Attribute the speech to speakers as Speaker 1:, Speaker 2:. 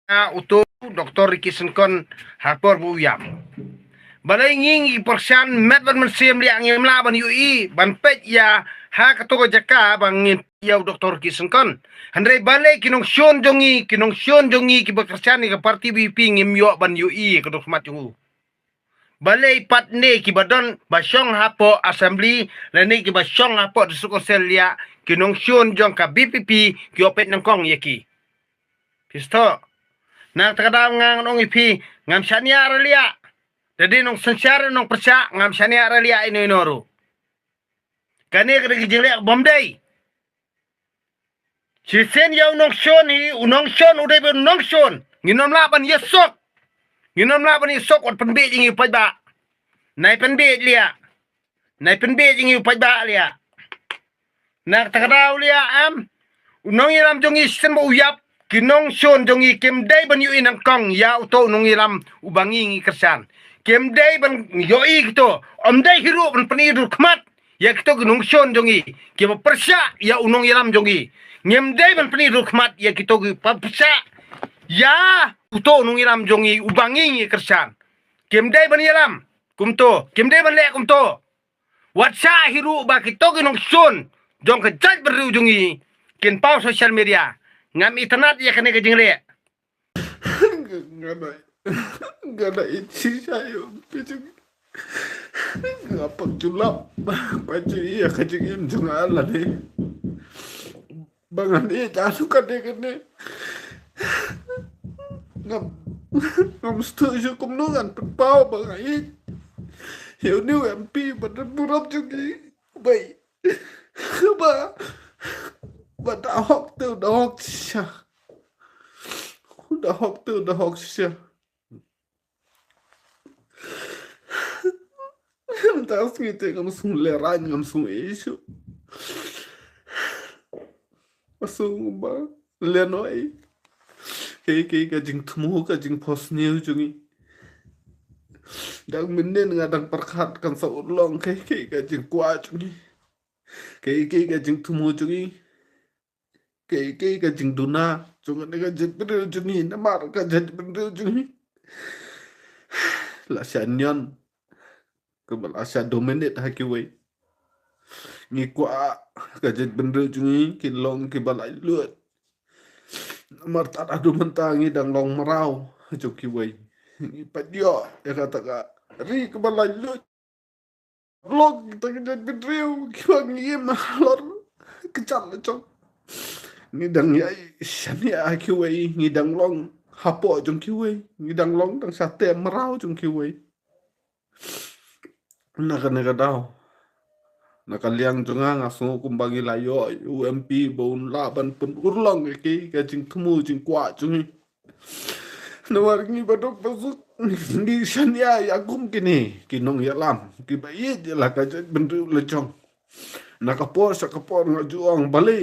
Speaker 1: uto Dr. Ricky Senkon harpor bu yam. Balai nging persian met ban mensim liang ngimla ban UI ban pet ya ha katogo jaka bang ngin ya Dr. Ricky Senkon. Handai balai kinong sion jongi ki bekersian ni ke parti BP ngim yo ban UI ke dok mat jungu. Balai pat ne ki badon basyong hapo assembly lani ki basyong hapo di sukosel lia kinong sion jong ka BPP ki opet nangkong yeki. Pisto. Nang terkadang ngang nong ipi ngam syania relia. Jadi nong sensyara nong persa ngam syania relia ini noru. Kani kada gijilek bomdai. Sisen ya unong shon hi unong shon udai ben unong shon. Nginom laban yesok. Nginom laban yesok wat penbe jingi pajba. Nai penbe lia. Nai penbe jingi pajba lia. Nang terkadang lia am unong ilam jongi sen bo uyap. Kinong shon jongi kemdai ban yu inang kong ya uto nong ilam ubangi ngi kersan. Kemdai ban yoi kito omdai hiru ban penidur kemat ya kito kinong shon jongi kema persya ya unong ilam jongi. Ngemdai ban penidur kemat ya kito persya ya uto nong ilam jongi ubangi ngi kersan. Kemdai ban ilam kumto kemdai ban lek kumto. Watsa hiru ba kito kinong shon jong kejat beru jongi kin pau social media. Ngam internet ya kena kejengre.
Speaker 2: Nggak ada isi saya pijeng ngapa julap baju iya kejengin juga ala deh bangan iya jatuh kene ngam setuju kumnungan penpau bangan iya hiểu nếu MP mà nó bù đắp cho cái vậy mà đã học từ đó học xa đã học từ đó học xa tak ngite ngam sung leran ngam sung isu masung ba lenoi ke ka jing thmu ka jing post new jungi dang minen ngadang perkhat kan sa ulong ke ka jing kwa jungi ke ka jing thmu jungi ke ka jing duna junga ka jing bener jungi namar ka jing bener jungi la shanyon kebelasya dominate hakiway ngi kwa ka jit bener jungi kin long ki balai lut mar tat adu mentangi dang long merau joki way ngi padio ya kata ka ri ke balai lut long kita jit bener ki ngi malor kecal cok ngi dang ya shani hakiway ngi dang long hapo jong kiway ngi dang long dang sate merau jong kiway naka daw nakaliang junga ngaso kumbangi layo UMP bon laban pun urlong ke jing thmu jing kwa jungi nawar ngi badok basuk di shania ya kum kini kinong ya lam ki bayi la ka bener lejong nakapor sakapor ngajuang balai